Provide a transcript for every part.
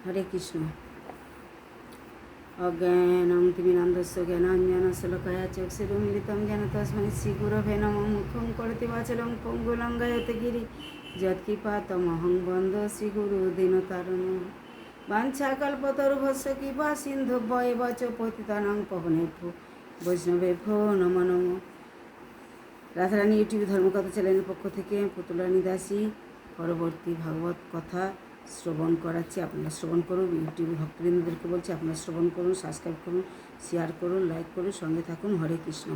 হরে কৃষ্ণ। অজ্ঞানং তিমিরান্ধস্য জ্ঞানাঞ্জনশলাকয়া চক্ষুরুন্মিলিतं জ্ঞান তস্मै শ্রীগুরবে নমঃ। মুখং করোতি বাচালং পঙ্গুং লঙ্ঘয়তে গিরি যৎকৃপাতমহং বন্দে শ্রীগুরুদীনতারিণম। বাঞ্ছাকল্পতরুভ্যশ্চ কৃপা সিন্ধুভ্যেব চ পতিতানাং পাবনেভ্যো বৈষ্ণবেভ্যো নমো নমঃ। রাধারানী ইউটিউব ধর্মকথা চ্যানেলের পক্ষ থেকে পুতুলানী দাসী পরবর্তী ভাগবত কথা শ্রবণ করাচ্ছি। আপনারা শ্রবণ করুন। ইউটিউব ভক্তবৃন্দদেরকে বলছি আপনারা শ্রবণ করুন, সাবস্ক্রাইব করুন, শেয়ার করুন, লাইক করুন, সঙ্গে থাকুন। হরে কৃষ্ণ।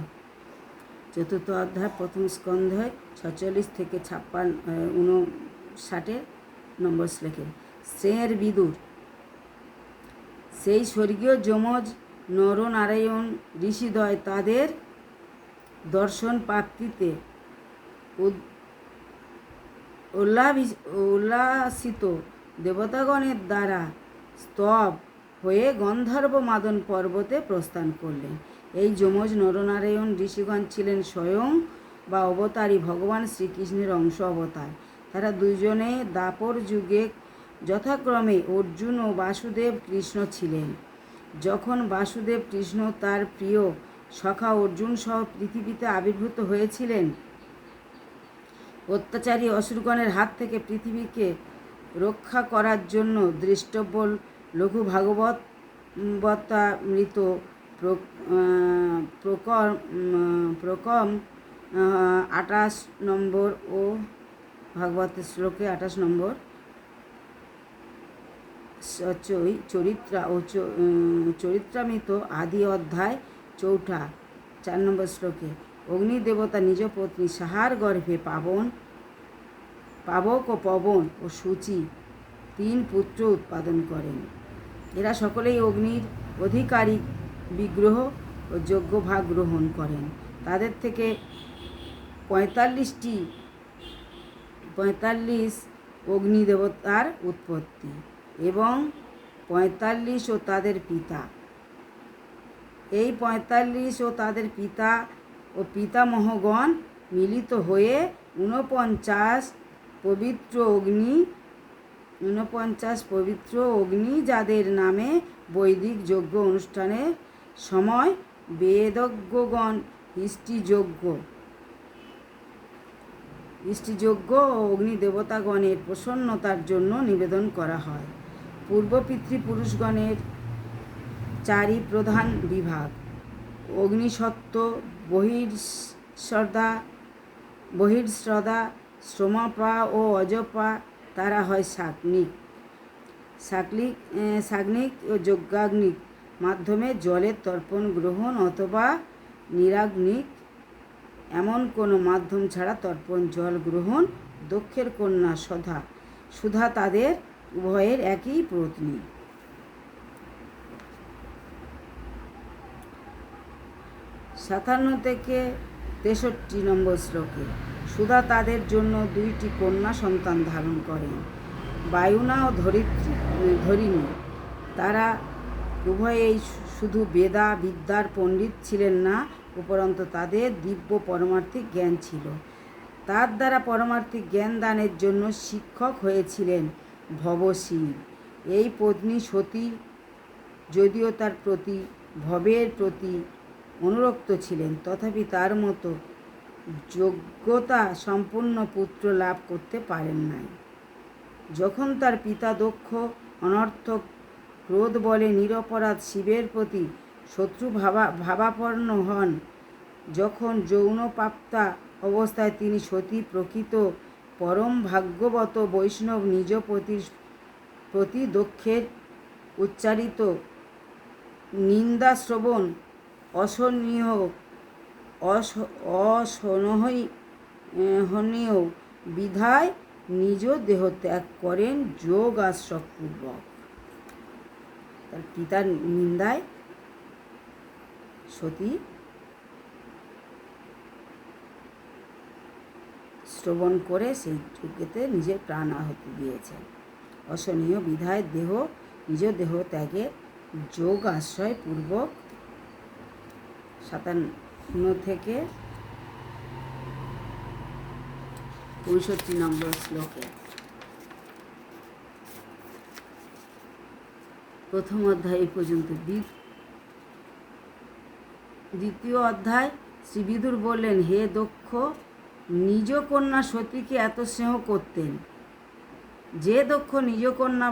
চতুর্থ অধ্যায় প্রথম স্কন্ধে 46 থেকে 59 নম্বর শ্লোকে। শ্রেয়ের বিদুর। সেই স্বর্গীয় যমজ নরনারায়ণ ঋষিদ্বয় তাদের দর্শন প্রাপ্তিতে উল্লাসিত দেবতাগণের দ্বারা স্তব হয়ে গন্ধর্ব মাদন পর্বতে প্রস্থান করলেন। এই যমজ নরনারায়ণ ঋষিগণ ছিলেন স্বয়ং বা অবতারী ভগবান শ্রীকৃষ্ণের অংশ অবতার। তারা দুজনে দ্বাপর যুগে যথাক্রমে অর্জুন ও বাসুদেব কৃষ্ণ ছিলেন। যখন বাসুদেব কৃষ্ণ তার প্রিয় সখা অর্জুন সহ পৃথিবীতে আবির্ভূত হয়েছিলেন, অত্যাচারী অসুরগণের হাত থেকে পৃথিবীকে রক্ষা করার জন্য দ্রষ্টব্য লঘু ভাগবতামৃত প্রকম 28 নম্বর ও ভাগবতের শ্লোকে 28 নম্বর চরিত্রামৃত আদি অধ্যায় 4 নম্বর শ্লোকে অগ্নিদেবতা নিজ পত্নী সাহার গর্ভে পাবক ও পবন ও সূচি 3 পুত্র উৎপাদন করেন। এরা সকলেই অগ্নির অধিকারী বিগ্রহ ও যজ্ঞ ভাগ গ্রহণ করেন। তাদের থেকে 45 অগ্নিদেবতার উৎপত্তি এবং 45 ও তাদের পিতা। এই 45 ও তাদের পিতা ও পিতামহগণ মিলিত হয়ে 49 পবিত্র অগ্নি যাদের নামে বৈদিক যজ্ঞ অনুষ্ঠানের সময় বেদজ্ঞগণ ইষ্টিযজ্ঞ ও অগ্নিদেবতাগণের প্রসন্নতার জন্য নিবেদন করা হয়। পূর্ব পিতৃপুরুষগণের 4 প্রধান বিভাগ: অগ্নিসত্ত্ব, বহির্শ্রদা, শ্রমপা ও অজপা। তারা হয় সাগ্নিক ও যজ্ঞাগ্নিক মাধ্যমে জলের তর্পণ গ্রহণ অথবা নিরাগ্নিক এমন কোনো মাধ্যম ছাড়া তর্পণ জল গ্রহণ। দক্ষের কন্যা সুধা তাদের উভয়ের একই পত্নী। 57 থেকে 63 নম্বর শ্লোকে সুধা তাদের জন্য 2টি কন্যা সন্তান ধারণ করেন, বায়ুনা ও ধরিণী। তারা উভয়েই শুধু বিদ্যার পণ্ডিত ছিলেন না, উপরন্তু তাদের দিব্য পরমার্থিক জ্ঞান ছিল। তার দ্বারা পরমার্থিক জ্ঞান দানের জন্য শিক্ষক হয়েছিলেন ভবশিব। এই পত্নী সতী যদিও তার ভবের প্রতি অনুরক্ত ছিলেন, তথাপি তার মতো যোগ্যতা সম্পন্ন পুত্র লাভ করতে পারেন নাই। যখন তার পিতা দক্ষ অনর্থক ক্রোধ বলে নিরপরাধ শিবের প্রতি শত্রু ভাবাপন্ন হন, যখন যৌনপ্রাপ্তা অবস্থায় তিনি সতী প্রকৃত পরম ভাগ্যবত বৈষ্ণব নিজ প্রতি দক্ষের উচ্চারিত নিন্দা শ্রবণ অসহনীয় বিধায় নিজ দেহ ত্যাগ করেন যোগ আশ্রয়পূর্বক। তার পিতার নিন্দায় সতী শ্রবণ করে সেই যজ্ঞেতে নিজের প্রাণ আহুতি দিয়েছেন। অসহনীয় বিধায় নিজ দেহ ত্যাগের যোগ আশ্রয় পূর্বক। 57 থেকে 65 নম্বর শ্লোকে প্রথম অধ্যায় এই পর্যন্ত। দ্বিতীয় অধ্যায় শ্রী বিদুর বললেন, হে দক্ষ, নিজ কন্যা সতীকে এত স্নেহ করতেন। যে দক্ষ নিজ কন্যা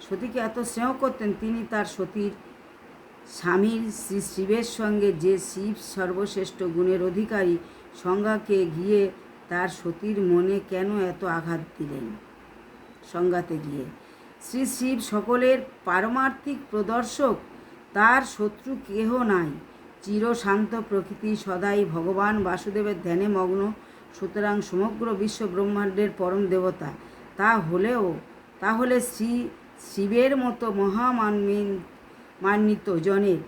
সতীকে এত স্নেহ করতেন, তিনি তার সতীর স্বামীর শ্রী শিবের সঙ্গে যে শিব সর্বশ্রেষ্ঠ গুণের অধিকারী সংজ্ঞাকে গিয়ে তার সতীর মনে কেন এত আঘাত দিলেন? সংজ্ঞাতে গিয়ে শ্রী শিব সকলের পারমার্থিক প্রদর্শক, তার শত্রু কেহ নাই। চিরশান্ত প্রকৃতি, সদাই ভগবান বাসুদেবের ধ্যানে মগ্ন, সুতরাং সমগ্র বিশ্ব ব্রহ্মাণ্ডের পরম দেবতা। তাহলে শ্রী শিবের মতো মহামান্বিত জনের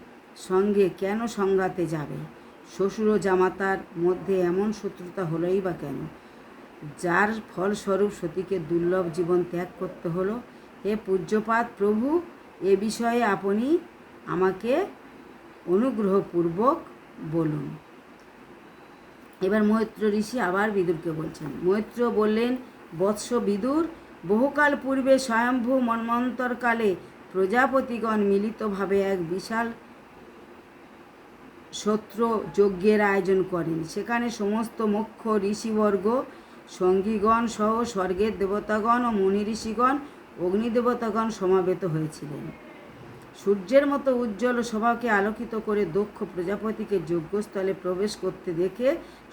সঙ্গে কেন সংঘাতে যাবে? শ্বশুর ও জামাতার মধ্যে এমন শত্রুতা হলোই বা কেন, যার ফলস্বরূপ সতীকে দুর্লভ জীবন ত্যাগ করতে হলো? হে পূজ্যপাদ প্রভু, এ বিষয়ে আপনি আমাকে অনুগ্রহপূর্বক বলুন। এবার মৈত্র ঋষি আবার বিদুরকে বলছেন। মৈত্র বললেন, বৎস বিদুর, বহুকাল পূর্বে স্বয়ম্ভূ মন্বন্তরকালে প্রজাপতিগণ মিলিতভাবে এক বিশাল সত্র যজ্ঞের আয়োজন করেন। সেখানে সমস্ত মুখ্য ঋষিবর্গ, সঙ্গীগণ সহ স্বর্গের দেবতাগণ ও মুনি ঋষিগণ, অগ্নিদেবতাগণ সমাবেত হয়েছিলেন। সূর্যের মতো উজ্জ্বল সভাকে আলোকিত করে দক্ষ প্রজাপতিকে যজ্ঞস্থলে প্রবেশ করতে দেখে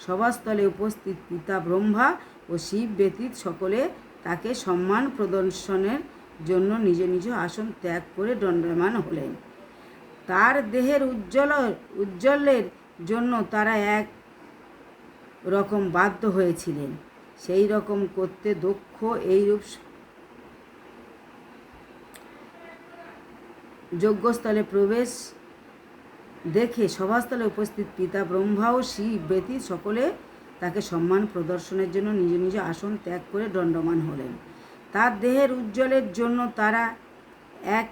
সভাস্থলে উপস্থিত পিতা ব্রহ্মা ও শিব ব্যতীত সকলে তাকে সম্মান প্রদর্শনের জন্য নিজ নিজ আসন ত্যাগ করে দণ্ডায়মান হলেন। তার দেহের উজ্জ্বলের জন্য তারা এক রকম বাধ্য হয়েছিলেন। সেই রকম করতে দক্ষ এইরূপ যজ্ঞস্থলে প্রবেশ দেখে সভাস্থলে উপস্থিত পিতা ব্রহ্মা ও শিব ব্যতীত সকলে তাকে সম্মান প্রদর্শনের জন্য নিজ নিজ আসন ত্যাগ করে দণ্ডায়মান হলেন। তার দেহের উজ্জ্বলের জন্য তারা এক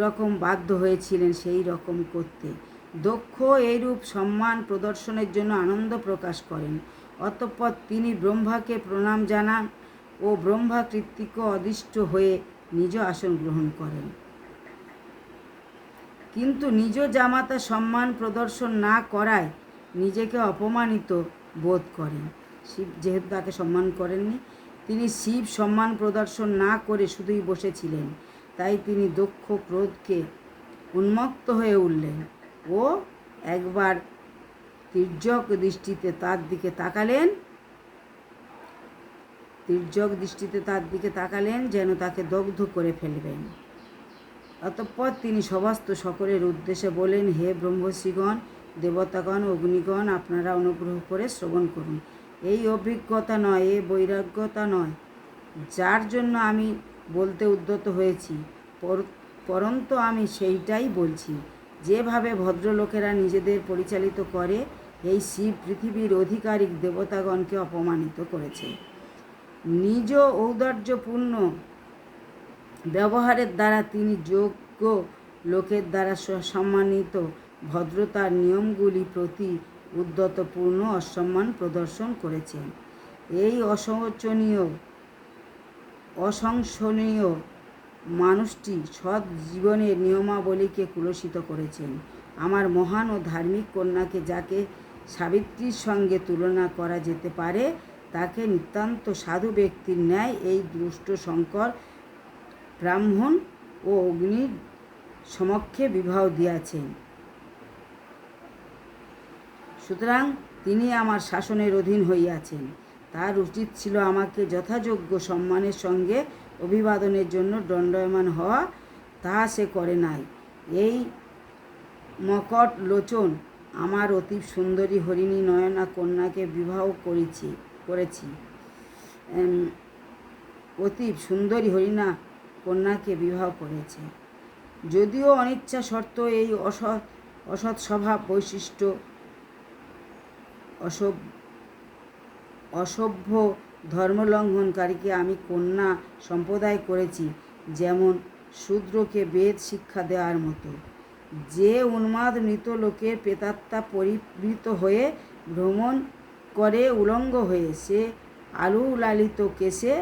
রকম বাধ্য হয়েছিলেন। সেই রকম করতে দক্ষ এইরূপ সম্মান প্রদর্শনের জন্য আনন্দ প্রকাশ করেন। অতঃপর তিনি ব্রহ্মাকে প্রণাম জানান ও ব্রহ্মা কর্তৃক অদিষ্ট হয়ে নিজ আসন গ্রহণ করেন। কিন্তু নিজ জামাতা সম্মান প্রদর্শন না করায় নিজেকে অপমানিত বোধ করেন। শিব যেহেতু তাকে সম্মান করেননি, তিনি শিব সম্মান প্রদর্শন না করে শুধুই বসেছিলেন। তাই তিনি দক্ষ ক্রোধকে উন্মত্ত হয়ে উঠলেন ও একবার তির্যক দৃষ্টিতে তার দিকে তাকালেন, যেন তাকে দগ্ধ করে ফেলবেন। অতঃপর তিনি সমস্ত সকলের উদ্দেশ্যে বলেন, হে ব্রহ্মর্ষিগণ, দেবতাগণ, অগ্নিগণ, আপনারা অনুগ্রহ করে শ্রবণ করুন। এই অভিজ্ঞতা নয়, এ বৈরাগ্যতা নয়, যার জন্য আমি বলতে উদ্যত হয়েছি, পরন্তু আমি সেইটাই বলছি। যেভাবে ভদ্রলোকেরা নিজেদের পরিচালিত করে, এই শিব পৃথিবীর অধিকারিক দেবতাগণকে অপমানিত করেছে। নিজ ঔদার্যপূর্ণ ব্যবহারের দ্বারা তিনি যোগ্য লোকের দ্বারা সম্মানিত ভদ্রতার নিয়মগুলি প্রতি উদ্ধতপূর্ণ অসম্মান প্রদর্শন করেছেন। এই অসংশনীয় মানুষটি সৎ জীবনের নিয়মাবলীকে কুলসিত করেছেন। আমার মহান ও ধার্মিক কন্যাকে, যাকে সাবিত্রীর সঙ্গে তুলনা করা যেতে পারে, তাকে নিতান্ত সাধু ব্যক্তির ন্যায় এই দুষ্ট শঙ্কর ব্রাহ্মণ ও অগ্নির সমক্ষে বিবাহ দিয়াছেন। সুতরাং তিনি আমার শাসনের অধীন হইয়াছেন। তার উচিত ছিল আমাকে যথাযোগ্য সম্মানের সঙ্গে অভিবাদনের জন্য দণ্ডায়মান হওয়া, তাহা সে করে নাই। এই মকট লোচন আমার অতি সুন্দরী হরিণী নয়না কন্যাকে বিবাহ করেছি। অতি সুন্দরী হরিণা কন্যাকে বিবাহ করেছে। যদিও অনিচ্ছা শর্ত এই অসৎ স্বভাব বৈশিষ্ট্য অসভ্য ধর্মলঙ্ঘনকারীকে আমি কন্যা সম্প্রদায় করেছি, যেমন শূদ্রকে বেদ শিক্ষা দেওয়ার মতো। যে উন্মাদ মৃত লোকের প্রেতাত্মা পরিবৃত হয়ে ভ্রমণ করে উলঙ্গ হয়ে, সে আলুলালিত কেশে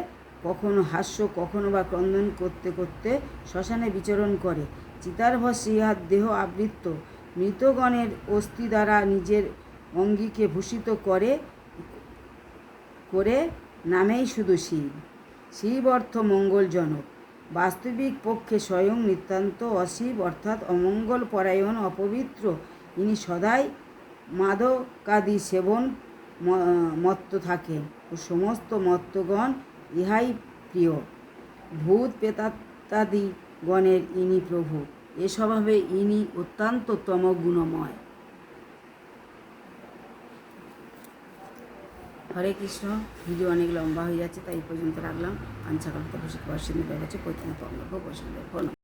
কখনো হাস্য কখনো বা ক্রন্দন করতে করতে শ্মশানে বিচরণ করে, চিতার ভস্যে ইহার দেহ আবৃত্ত। মৃতগণের অস্থি দ্বারা নিজের অঙ্গীকে ভূষিত করে নামেই শুধু শিব। শিব অর্থ মঙ্গলজনক। বাস্তবিক পক্ষে স্বয়ং নিতান্ত অশিব অর্থাৎ অমঙ্গল পরায়ণ অপবিত্র। ইনি সদাই মাদকাদি সেবন মত্ত থাকেন ও সমস্ত মত্তগণ ইহাই প্রিয়। ভূত প্রেতাদি গণের ইনি প্রভু। এ স্বভাবে ইনি অত্যন্ত তমগুণময়। হরে কৃষ্ণ। ভিডিও অনেক লম্বা হয়ে যাচ্ছে, তাই এই পর্যন্ত রাখলাম। আঞ্ছা কালকে বসে পয়সা নিয়ে গেছে পৈতৃক বৈষ্ণব।